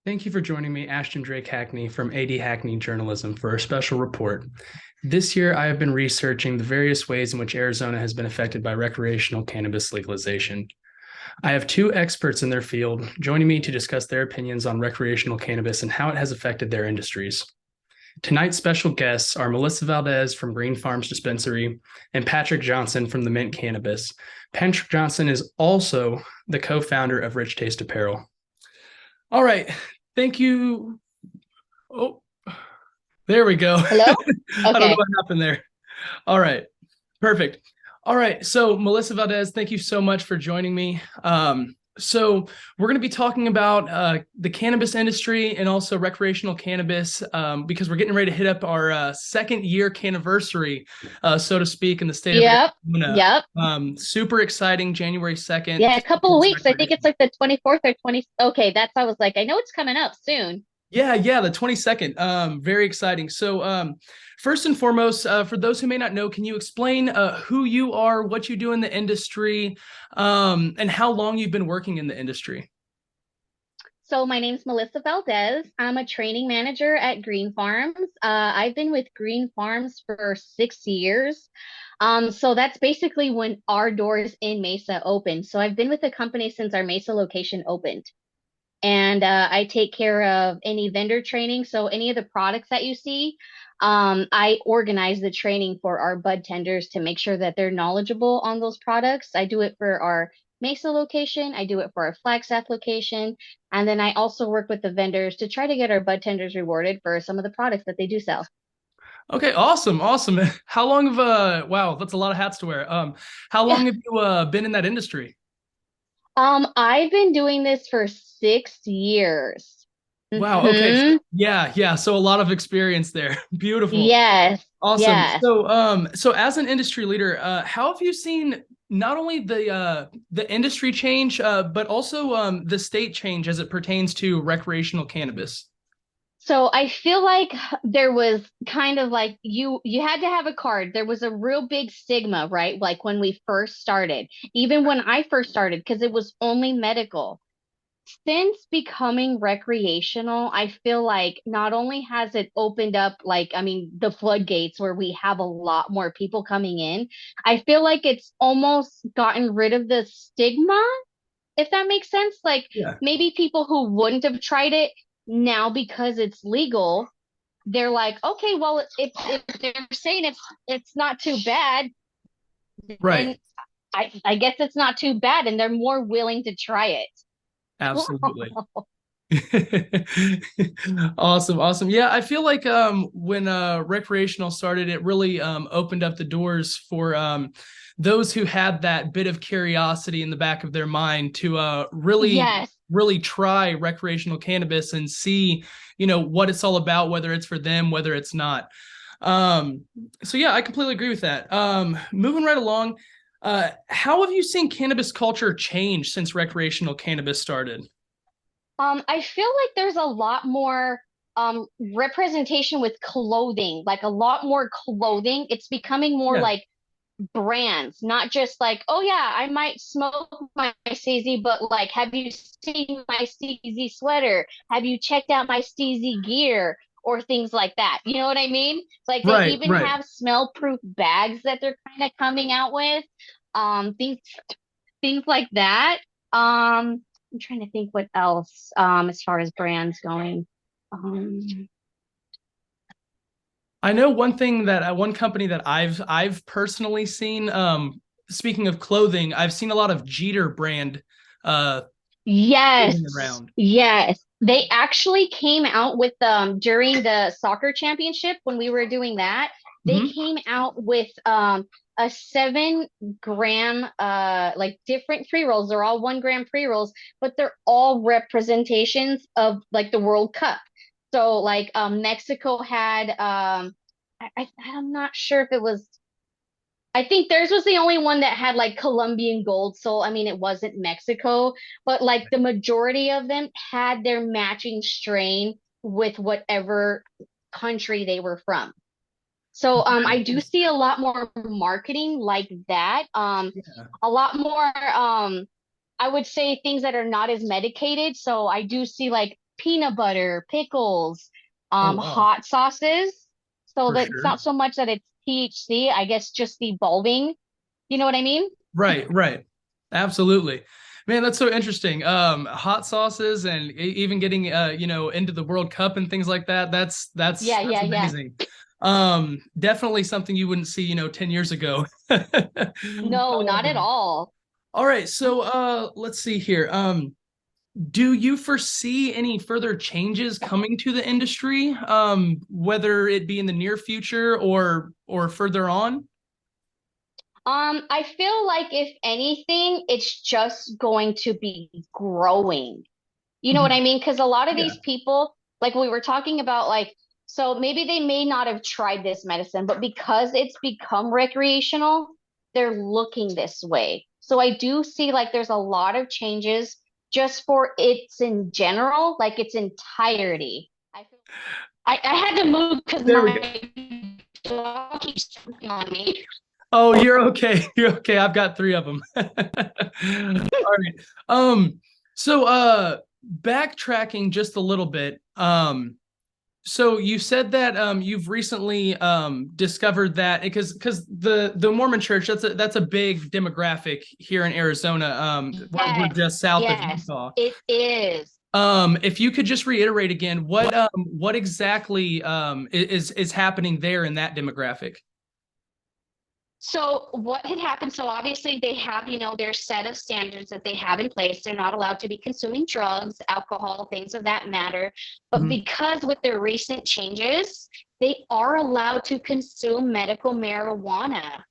Thank you for joining me, Ashton Drake Hackney from AD Hackney Journalism, for a special report. This year, I have been researching the various ways in which Arizona has been affected by recreational cannabis legalization. I have two experts in their field joining me to discuss their opinions on recreational cannabis and how it has affected their industries. Tonight's special guests are Melissa Valdez from GreenPharms Dispensary and Patrick Johnson from the MINT Cannabis. Patrick Johnson is also the co-founder of Richtaste Apparel. All right. Thank you. Oh, there we go. Hello? I don't know Okay. what happened there. All right. Perfect. All right. So, Melissa Valdez, thank you so much for joining me. So we're going to be talking about the cannabis industry and also recreational cannabis because we're getting ready to hit up our second year anniversary, so to speak, in the state of Yep. Arizona. Yep. Super exciting, January 2nd. Yeah, a couple of weeks. I think it's like the 24th or 20. Okay, I was like, I know it's coming up soon. Yeah, the 22nd. Very exciting. So, first and foremost, for those who may not know, can you explain who you are, what you do in the industry, and how long you've been working in the industry? So my name's Melissa Valdez. I'm a training manager at Green Farms. I've been with Green Farms for 6 years. So that's basically when our doors in Mesa opened. So I've been with the company since our Mesa location opened. And I take care of any vendor training. So any of the products that you see, I organize the training for our bud tenders to make sure that they're knowledgeable on those products. I do it for our Mesa location, I do it for our Flagstaff location, and then I also work with the vendors to try to get our bud tenders rewarded for some of the products that they do sell. Okay, awesome. How long have wow, that's a lot of hats to wear. How long Yeah. have you been in that industry? I've been doing this for 6 years. Wow, okay. So, Hmm. yeah. So a lot of experience there. Beautiful. Yes, Awesome. yes. So as an industry leader, how have you seen not only the industry change, but also the state change as it pertains to recreational cannabis? So I feel like there was kind of like you had to have a card. There was a real big stigma, right? Like when we first started, even when I first started, because it was only medical. Since becoming recreational, I feel like not only has it opened up, like, I mean, the floodgates where we have a lot more people coming in, I feel like it's almost gotten rid of the stigma, if that makes sense. Like Yeah, maybe people who wouldn't have tried it now because it's legal, they're like, okay, well, if they're saying it's not too bad, right. then I guess it's not too bad, and they're more willing to try it. Absolutely. Awesome. Yeah, I feel like when recreational started, it really opened up the doors for those who had that bit of curiosity in the back of their mind to Yes. really try recreational cannabis and see, what it's all about, whether it's for them, whether it's not. Um, so yeah, I completely agree with that. Moving right along, how have you seen cannabis culture change since recreational cannabis started? I feel like there's a lot more representation with clothing, like a lot more clothing. It's becoming more Yeah. like brands, not just like, oh yeah, I might smoke my CZ, but like, have you seen my CZ sweater? Have you checked out my CZ gear? Or things like that. You know what I mean? It's like they even Right. have smell-proof bags that they're kind of coming out with. Things like that. I'm trying to think what else as far as brands going. Um, I know one company that I've personally seen. Speaking of clothing, I've seen a lot of Jeter brand uh, clothing yes, around. yes. They actually came out with during the soccer championship when we were doing that, they Hmm. came out with a 7 gram like different pre-rolls. They're all 1 gram pre-rolls, but they're all representations of like the World Cup. So like Mexico had I'm not sure if it was, I think theirs was the only one that had like Colombian gold. So, I mean, it wasn't Mexico, but like the majority of them had their matching strain with whatever country they were from. So, I do see a lot more marketing like that. Yeah. A lot more, I would say things that are not as medicated. So I do see like peanut butter, pickles, Oh, wow. hot sauces. So For that it's sure. not so much that it's THC, I guess just evolving. You know what I mean? Right, right. Absolutely. Man, that's so interesting. Hot sauces and even getting into the World Cup and things like that. That's Yeah, that's yeah, yeah. amazing. Definitely something you wouldn't see, 10 years ago. No, not at all. All right, so let's see here. Do you foresee any further changes coming to the industry? Whether it be in the near future or further on? I feel like if anything, it's just going to be growing. You know what I Mhm. mean? Because a lot of Yeah. these people, like we were talking about, like, so maybe they may not have tried this medicine, but because it's become recreational, they're looking this way. So I do see like there's a lot of changes just for its in general, like its entirety. I had to move because There we go. my dog keeps jumping on me. Oh, you're okay. You're okay. I've got three of them. All right. So backtracking just a little bit. So you said that you've recently discovered that because the Mormon Church, that's a big demographic here in Arizona. We're Yes, just south of yes, Utah. it is. If you could just reiterate again, what exactly is happening there in that demographic? So what had happened, so obviously they have, their set of standards that they have in place. They're not allowed to be consuming drugs, alcohol, things of that matter. But Mhm. because with their recent changes, they are allowed to consume medical marijuana.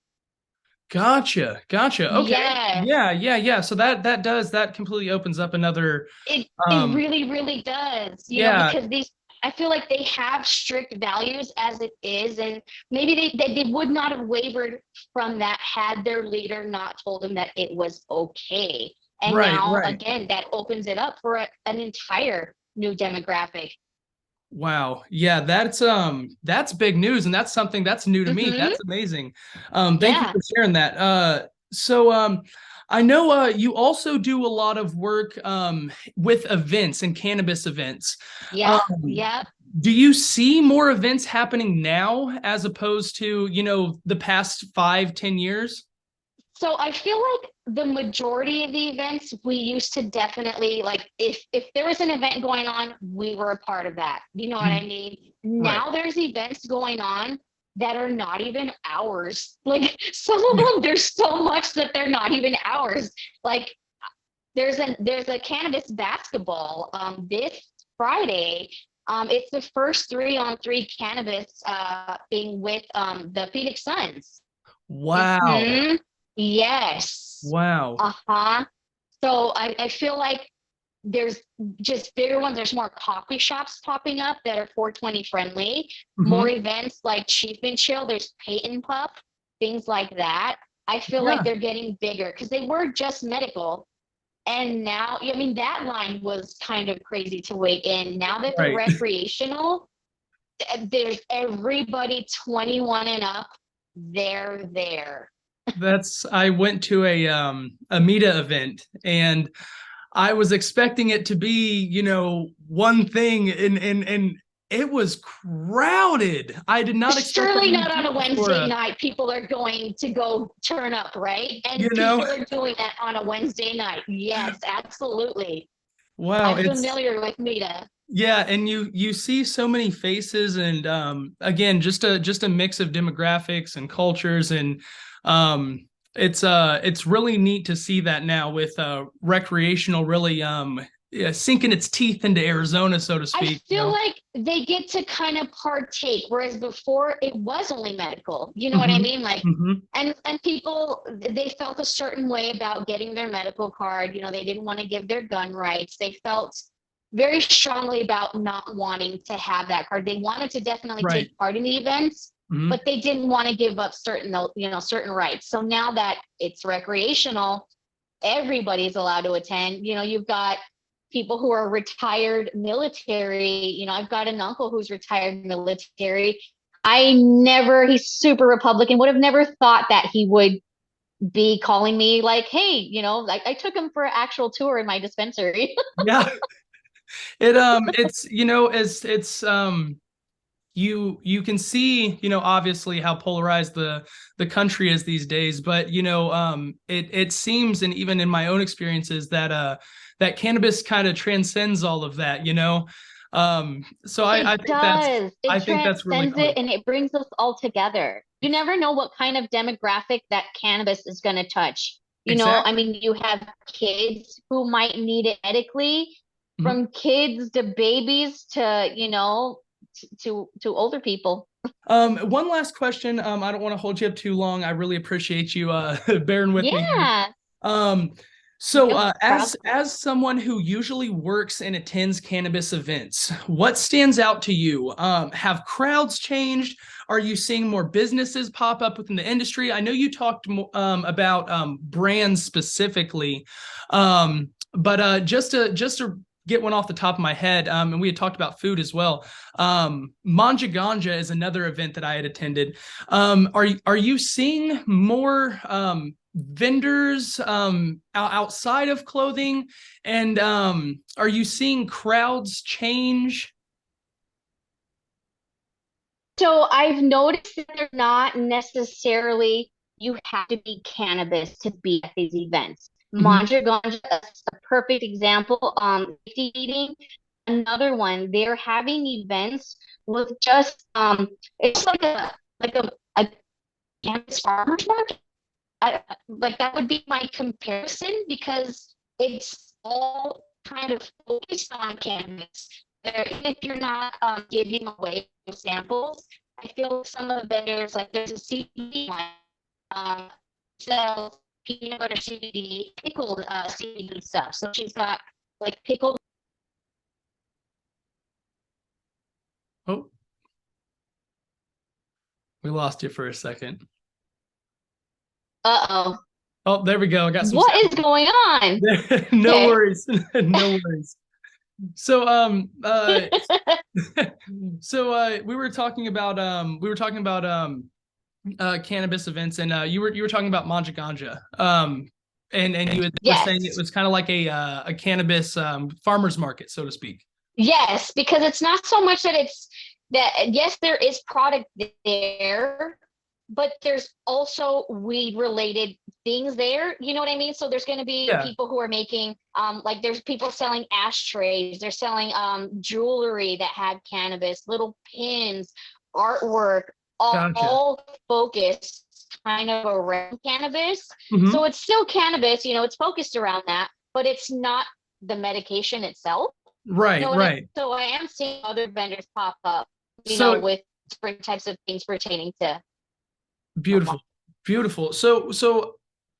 Gotcha. Gotcha. Okay. Yes. Yeah, yeah, yeah. So that completely opens up another It um really, really does, yeah, because I feel like they have strict values as it is, and maybe they would not have wavered from that had their leader not told them that it was okay. And right, now, right. again, that opens it up for an entire new demographic. Wow. Yeah, that's big news and that's something that's new to me. Hmm. That's amazing. Thank you Yeah, for sharing that. So I know you also do a lot of work with events and cannabis events. yeah, Um yeah. do you see more events happening now as opposed to, the past 5, 10 years? So I feel like the majority of the events we used to definitely, like, if there was an event going on, we were a part of that. You know what I Mhm. mean? Right. Now there's events going on that are not even ours. Like some of Yeah. them, there's so much that they're not even ours. Like there's a cannabis basketball this Friday. It's the first 3-on-3 cannabis thing with the Phoenix Suns. Wow. Hmm. Yes. Wow. Uh-huh. So I feel like there's just bigger ones. There's more coffee shops popping up that are 420 friendly, more Hmm. events like Chief and Chill, there's Peyton Pup, things like that. I feel like Yeah. they're getting bigger because they were just medical. And now, I mean, that line was kind of crazy to wait in. Now that they're Right. recreational, there's everybody 21 and up, they're there. I went to a Meta event and I was expecting it to be, one thing and it was crowded. I did not expect that Surely many not on a people for Wednesday night. People are going to go turn up, right? you And know, people are doing that on a Wednesday night. Yes, absolutely. wow, I'm it's familiar with Mita. yeah, and you see so many faces and again, just a mix of demographics and cultures and um it's really neat to see that now with recreational really yeah, sinking its teeth into Arizona, so to I feel speak. like they get to kind of partake, whereas before it was only medical. You know what I Hmm. mean? Like, Hmm. and people, they felt a certain way about getting their medical card. They didn't want to give their gun rights. They felt very strongly about not wanting to have that card. They wanted to definitely Right. take part in the events, Hmm. but they didn't want to give up certain rights. So now that it's recreational, everybody's allowed to attend. You've got people who are retired military. I've got an uncle who's retired military. He's super Republican, would have never thought that he would be calling me like, hey, like I took him for an actual tour in my dispensary. Yeah. It's, you can see, obviously how polarized the country is these days, but it seems, and even in my own experiences, that cannabis kind of transcends all of that. So I It think that's does. I It think that's really transcends cool. it and it brings us all together. You never know what kind of demographic that cannabis is going to touch. I Exactly. mean, you have kids who might need it medically, Mhm. from kids to babies to, to older people. One last question. I don't want to hold you up too long. I really appreciate you bearing with me here. Yeah, Um, so no as problem. someone who usually works and attends cannabis events, what stands out to you? Have crowds changed? Are you seeing more businesses pop up within the industry? I know you talked about brands specifically, but just to get one off the top of my head, and we had talked about food as well. Manja Ganja is another event that I had attended. Are you seeing more vendors outside of clothing, and are you seeing crowds change? So I've noticed that they're not necessarily, you have to be cannabis to be at these events. Mhm. Manja Ganja is a perfect example. Safety eating, another one. They're having events with just it's like a cannabis farmers market. Like that would be my comparison because it's all kind of focused on cannabis. Even if you're not giving away samples, I feel like some of the vendors, like there's a CBD one, um, sells peanut butter CBD, pickled CBD stuff. So she's got like pickled. Oh, we lost you for a second. Uh-oh. Oh, there we go. I got some What is going on? sound. No Okay. worries. No worries. So we were talking about cannabis events, and you were talking about Manja Ganja. And you were saying it Yes. was kind of like a cannabis farmers market, so to speak. Yes, because it's not so much that it's that, yes, there is product there, but there's also weed related things there. You know what I mean? So there's going to be Yeah, people who are making like there's people selling ashtrays, they're selling jewelry that had cannabis, little pins, artwork, gotcha. all focused kind of around cannabis. So Hmm. it's still cannabis, it's focused around that, but it's not the medication itself. Right, right. So I am seeing other vendors pop up, So with different types of things pertaining to, beautiful, beautiful. So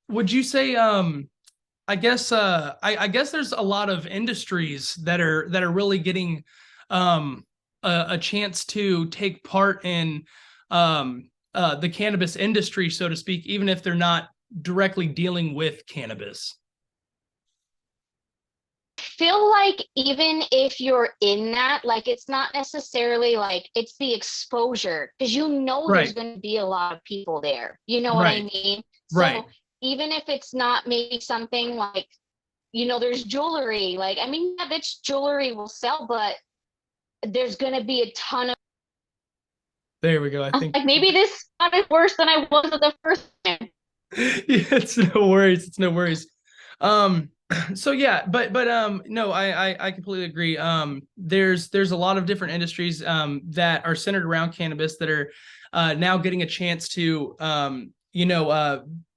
would you say I guess there's a lot of industries that are really getting a chance to take part in the cannabis industry, so to speak, even if they're not directly dealing with cannabis. feel like even if you're in that, like it's not necessarily like it's the exposure because there's Right, going to be a lot of people there. You know what I right, mean? right. So even if it's not maybe something like, there's jewelry, like, I mean, yeah, bitch, jewelry will sell, but there's going to be a ton of, There we go. I think like, maybe this is worse than I was at the first time. yeah, it's no worries. It's no worries. Um, so yeah, but no, I completely agree. There's a lot of different industries that are centered around cannabis that are now getting a chance to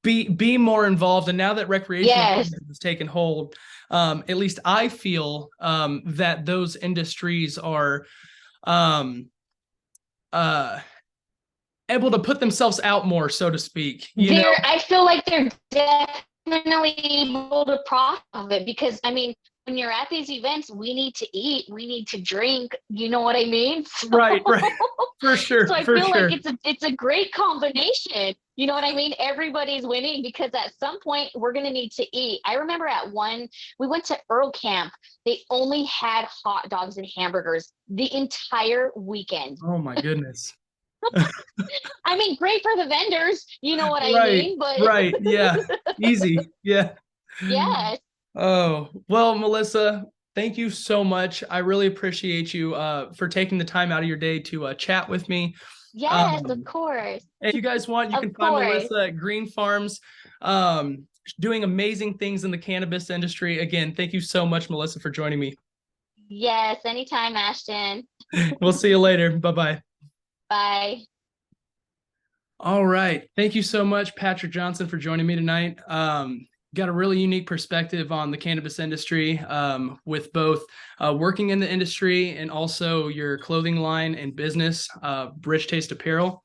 be more involved. And now that recreational Yes. cannabis has taken hold, at least I feel that those industries are um uh able to put themselves out more, so to speak. I feel like they're definitely able to profit of it because I mean, when you're at these events, we need to eat, we need to drink, you know what I mean? Right, right. For So sure, I for feel like sure. it's a great combination. You know what I mean? Everybody's winning because at some point we're gonna need to eat. I remember we went to Earl Camp. They only had hot dogs and hamburgers the entire weekend. Oh my goodness. I mean, great for the vendors, you know what I Right, mean? But right. Yeah. Easy. Yeah. yes. Oh, well, Melissa, thank you so much. I really appreciate you for taking the time out of your day to chat with me. Yes, of Um, course. if you guys want, you Of can find course. Melissa at Green Farms, doing amazing things in the cannabis industry. Again, thank you so much, Melissa, for joining me. Yes, anytime, Ashton. We'll see you later. Bye bye. Bye. All right. Thank you so much, Patrick Johnson, for joining me tonight. Got a really unique perspective on the cannabis industry, with both working in the industry and also your clothing line and business, Richtaste Apparel.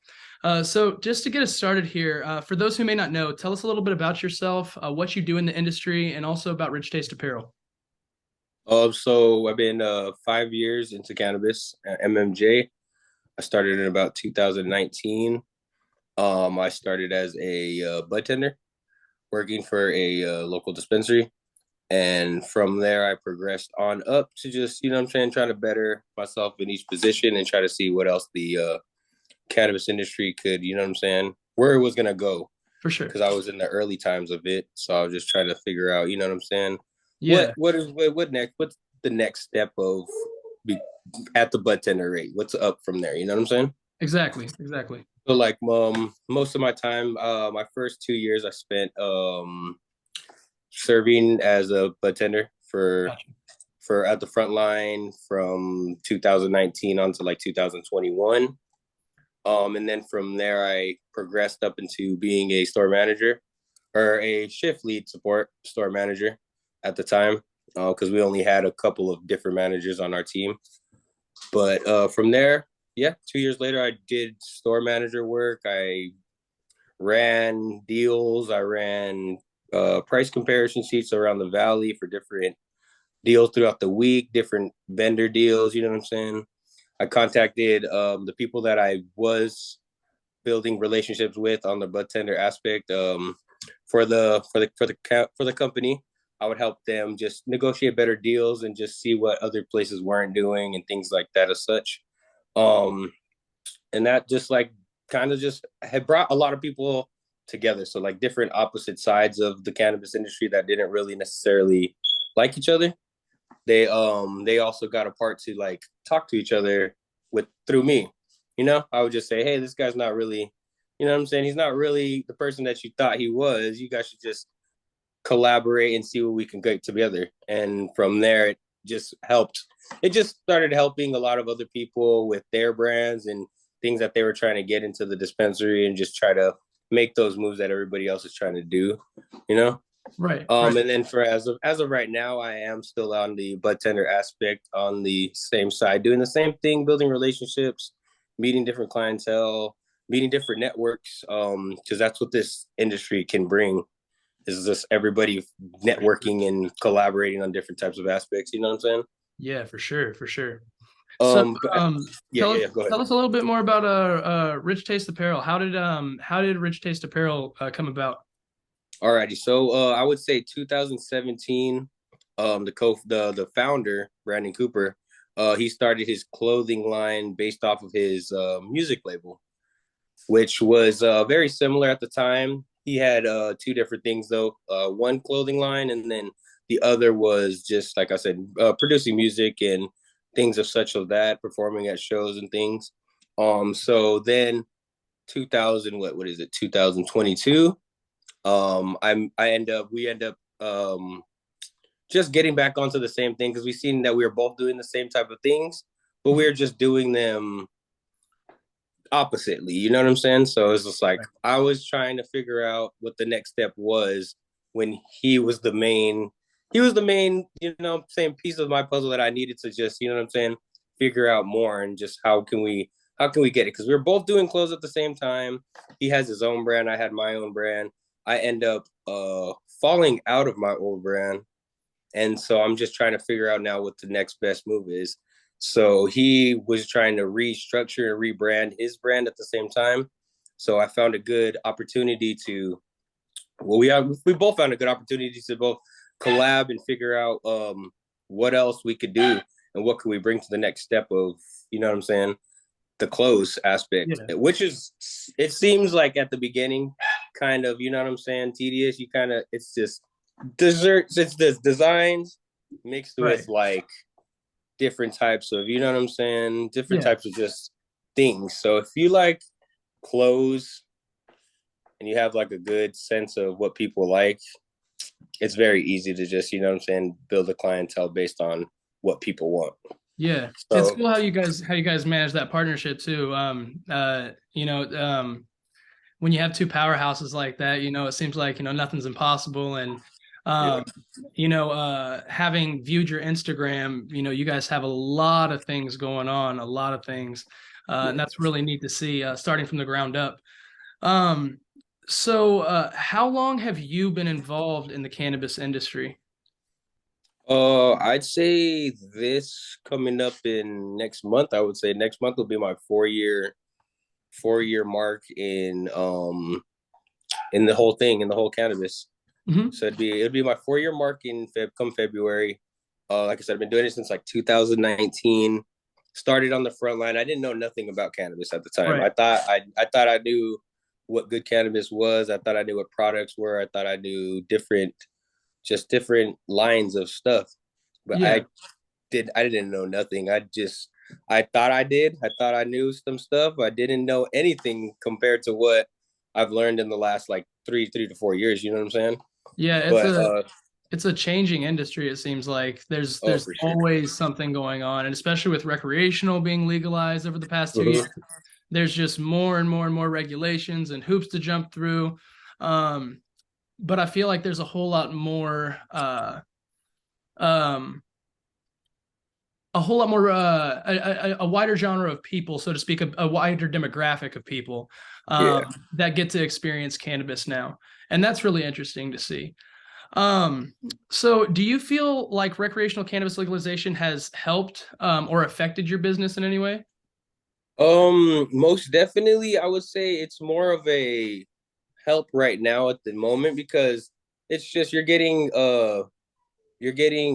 So, just to get us started here, for those who may not know, tell us a little bit about yourself, what you do in the industry, and also about Richtaste Apparel. So I've been 5 years into cannabis at MMJ. I started in about 2019. I started as a bud tender working for a local dispensary. And from there, I progressed on up to just, what I'm saying, trying to better myself in each position and try to see what else the cannabis industry could, what I'm saying, where it was going to go. For sure. Because I was in the early times of it. So I was just trying to figure out, what I'm saying, Yeah, what next? What's the next step of be at the bud tender rate? What's up from there? You know what I'm saying? exactly. Exactly. So like most of my time, my first 2 years I spent serving as a bud tender Gotcha. for at the front line from 2019 on to like 2021. And then from there I progressed up into being a store manager or a shift lead support store manager at the time, because we only had a couple of different managers on our team. But from there, yeah, 2 years later, I did store manager work. I ran deals. I ran price comparison sheets around the valley for different deals throughout the week, different vendor deals. You know what I'm saying? I contacted the people that I was building relationships with on the bud tender aspect, for the company. I would help them just negotiate better deals and just see what other places weren't doing and things like that as such. Um, and that just like kind of just had brought a lot of people together. So like different opposite sides of the cannabis industry that didn't really necessarily like each other. They also got a part to like talk to each other with through me. I would just say, hey, this guy's not really, what I'm saying? He's not really the person that you thought he was. You guys should just collaborate and see what we can get together. And from there, it just helped. It just started helping a lot of other people with their brands and things that they were trying to get into the dispensary and just try to make those moves that everybody else is trying to do, you know? Right. Right. And then for as of right now, I am still on the bud tender aspect on the same side, doing the same thing, building relationships, meeting different clientele, meeting different networks. Because that's what this industry can bring is just everybody networking and collaborating on different types of aspects. You know what I'm saying? Yeah, for sure. For sure. So, But yeah, yeah, yeah. Go ahead. tell us a little bit more about Richtaste Apparel. How did Richtaste Apparel come about? Alrighty. So I would say 2017, the founder, Brandon Cooper, he started his clothing line based off of his music label, which was very similar at the time. He had two different things though. One clothing line, and then the other was just like I said, producing music and things of such of that, performing at shows and things. So then 2000, what is it? 2022. We end up just getting back onto the same thing because we seen that we were both doing the same type of things, but we are just doing them oppositely. You know what I'm saying? So it's just like I was trying to figure out what the next step was when he was the main, same piece of my puzzle that I needed to just, you know what I'm saying, figure out more and just how can we get it? Because we were both doing clothes at the same time. He has his own brand, I had my own brand. I end up falling out of my old brand. And so I'm just trying to figure out now what the next best move is. So he was trying to restructure and rebrand his brand at the same time. So I found a good opportunity to, we both found a good opportunity to both collab and figure out what else we could do and what could we bring to the next step of, you know what I'm saying, the clothes aspect, Yeah. which is, it seems like at the beginning, kind of, you know what I'm saying, tedious. You kind of, it's just desserts, it's just designs, mixed Right. with like different types of, you know what I'm saying? Different Yeah. types of just things. So if you like clothes and you have like a good sense of what people like, it's very easy to just, you know what I'm saying, build a clientele based on what people want. Yeah. It's So cool how you guys manage that partnership too. When you have two powerhouses like that, it seems like, nothing's impossible. And, yeah, um, having viewed your Instagram, you guys have a lot of things going on, a lot of things. And that's really neat to see, starting from the ground up. Um, how long have you been involved in the cannabis industry? I'd say this coming up in next month, I would say next month will be my 4 year mark in the whole thing, in the whole cannabis. Hmm. So it'd be my 4 year mark in come February. Like I said, I've been doing it since like 2019. Started on the front line. I didn't know nothing about cannabis at the time. Right. I thought I knew what good cannabis was. I thought I knew what products were. I thought I knew different lines of stuff. But Yeah. I didn't know nothing. I thought I did. I thought I knew some stuff. I didn't know anything compared to what I've learned in the last like three to 4 years. You know what I'm saying? Yeah. But It's a changing industry. It seems like oh, there's for sure. always something going on, and especially with recreational being legalized over the past 2 years, Mhm. there's just more and more and more regulations and hoops to jump through. Um, but I feel like there's a whole lot more, um, a wider genre of people, so to speak, a wider demographic of people Yeah. that get to experience cannabis now, and that's really interesting to see. Um, so do you feel like recreational cannabis legalization has helped or affected your business in any way? Most definitely, I would say it's more of a help right now at the moment because it's just you're getting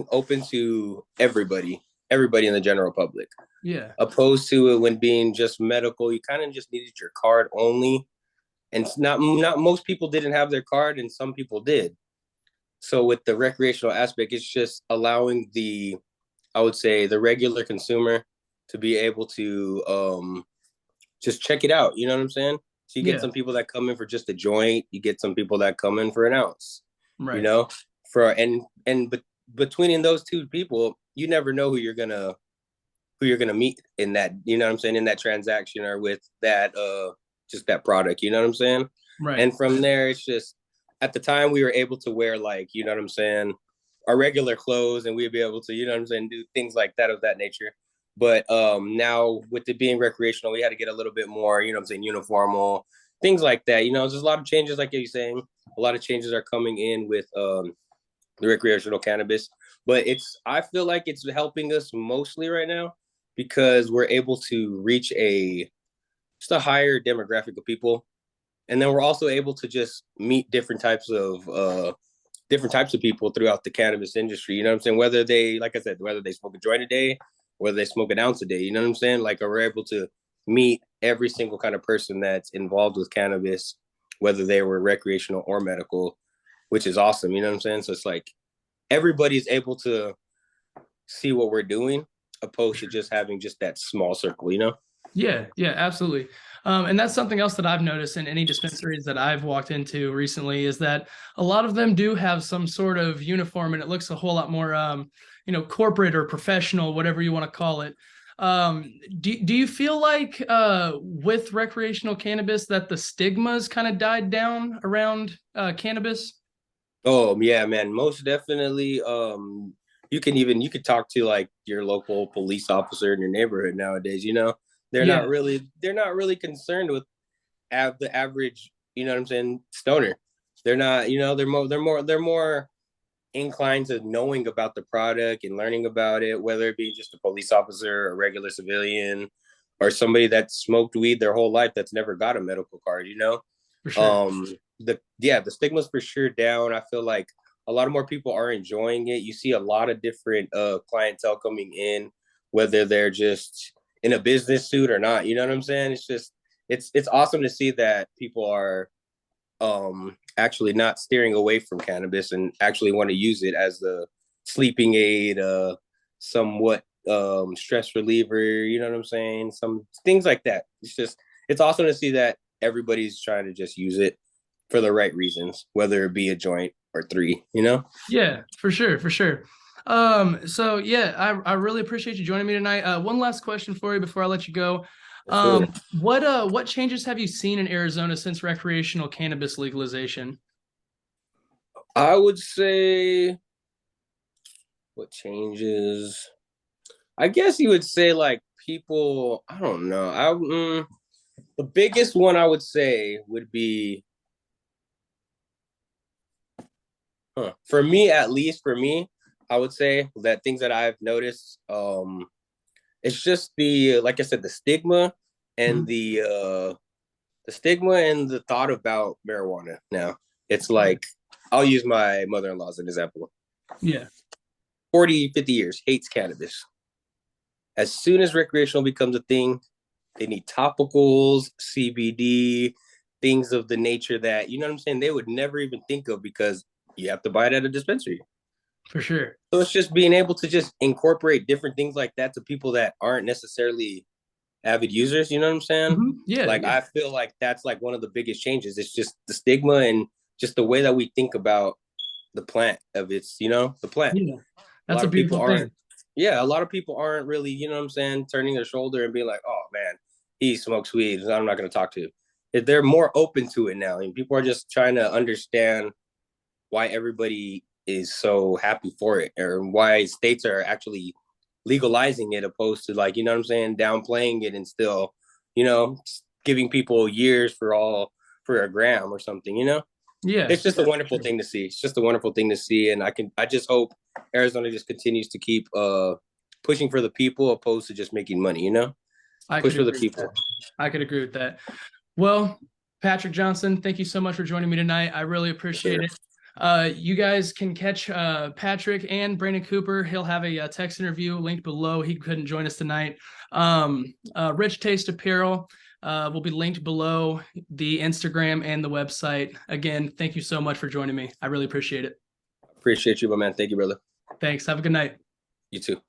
open to everybody in the general public. Yeah, Opposed to it when being just medical, you kind of just needed your card only, and it's not most people didn't have their card, and some people did. So with the recreational aspect, it's just allowing I would say the regular consumer to be able to just check it out. You know what I'm saying? So you get yeah, some people that come in for just a joint. You get some people that come in for an ounce. You right. know, for but between those two people, you never know who you're gonna meet in that. You know what I'm saying, in that transaction or with that just that product. You know what I'm saying? Right. And from there, it's just at the time we were able to wear like, you know what I'm saying, our regular clothes, and we'd be able to, you know what I'm saying, do things like that of that nature. But now with it being recreational, we had to get a little bit more, you know what I'm saying, uniformal, things like that. You know, there's a lot of changes, like you're saying. A lot of changes are coming in with the recreational cannabis. But I feel like it's helping us mostly right now because we're able to reach just a higher demographic of people. And then we're also able to just meet different types of people throughout the cannabis industry. You know what I'm saying? Whether they, like I said, whether they smoke a joint a day, whether they smoke an ounce a day. You know what I'm saying? Like we're able to meet every single kind of person that's involved with cannabis, whether they were recreational or medical, which is awesome. You know what I'm saying? So it's like everybody's able to see what we're doing, opposed to just having just that small circle. You know? Yeah, yeah, absolutely. And that's something else that I've noticed in any dispensaries that I've walked into recently is that a lot of them do have some sort of uniform and it looks a whole lot more, corporate or professional, whatever you want to call it. Do you feel like with recreational cannabis that the stigmas kind of died down around cannabis? Oh yeah, man, most definitely. You could talk to like your local police officer in your neighborhood nowadays. You know, Yeah, they're not really concerned with the average. You know what I'm saying? Stoner. They're not. You know, they're more inclined to knowing about the product and learning about it, whether it be just a police officer, a regular civilian, or somebody that smoked weed their whole life that's never got a medical card. You know, for sure. um the stigma's for sure down. I feel like a lot of more people are enjoying it. You see a lot of different clientele coming in, whether they're just in a business suit or not. You know what I'm saying? It's just it's awesome to see that people are actually not steering away from cannabis and actually want to use it as the sleeping aid, somewhat stress reliever, you know what I'm saying? Some things like that. It's awesome to see that everybody's trying to just use it for the right reasons, whether it be a joint or three, you know? Yeah, for sure, for sure. So yeah, I really appreciate you joining me tonight. One last question for you before I let you go. Sure. What changes have you seen in Arizona since recreational cannabis legalization? I would say what changes? I guess you would say like people, I don't know. The biggest one I would say would be for me, at least for me, I would say that things that I've noticed, it's just the like I said, and Mhm. the stigma and the thought about marijuana. Now, it's like I'll use my mother-in-law as an example. Yeah, 40, 50 years, hates cannabis. As soon as recreational becomes a thing, they need topicals, CBD, things of the nature that, you know what I'm saying, they would never even think of because you have to buy it at a dispensary. for sure. So it's just being able to just incorporate different things like that to people that aren't necessarily avid users, you know what I'm saying? Yeah, Like yeah, I feel like that's like one of the biggest changes. It's just the stigma and just the way that we think about the plant of its, the plant. yeah. A That's lot a of people beautiful aren't, thing. yeah, a lot of people aren't really, you know what I'm saying, turning their shoulder and being like, oh man, he smokes weed, I'm not going to talk to him. They're more open to it now, and people are just trying to understand why everybody is so happy for it, or why states are actually legalizing it opposed to, like, you know what I'm saying, downplaying it and still, you know, giving people years for a gram or something, you know? Yeah, It's just a wonderful thing to see. It's just a wonderful thing to see. And I just hope Arizona just continues to keep pushing for the people opposed to just making money, you know? I Push could for the agree with people. that. I could agree with that. Well, Patrick Johnson, thank you so much for joining me tonight. I really appreciate Sure. it. You guys can catch Patrick and Brandon Cooper. He'll have a text interview linked below. He couldn't join us tonight. Richtaste Apparel will be linked below, the Instagram and the website. Again, thank you so much for joining me. I really appreciate it. Appreciate you, my man. Thank you, brother. Thanks. Have a good night. You too.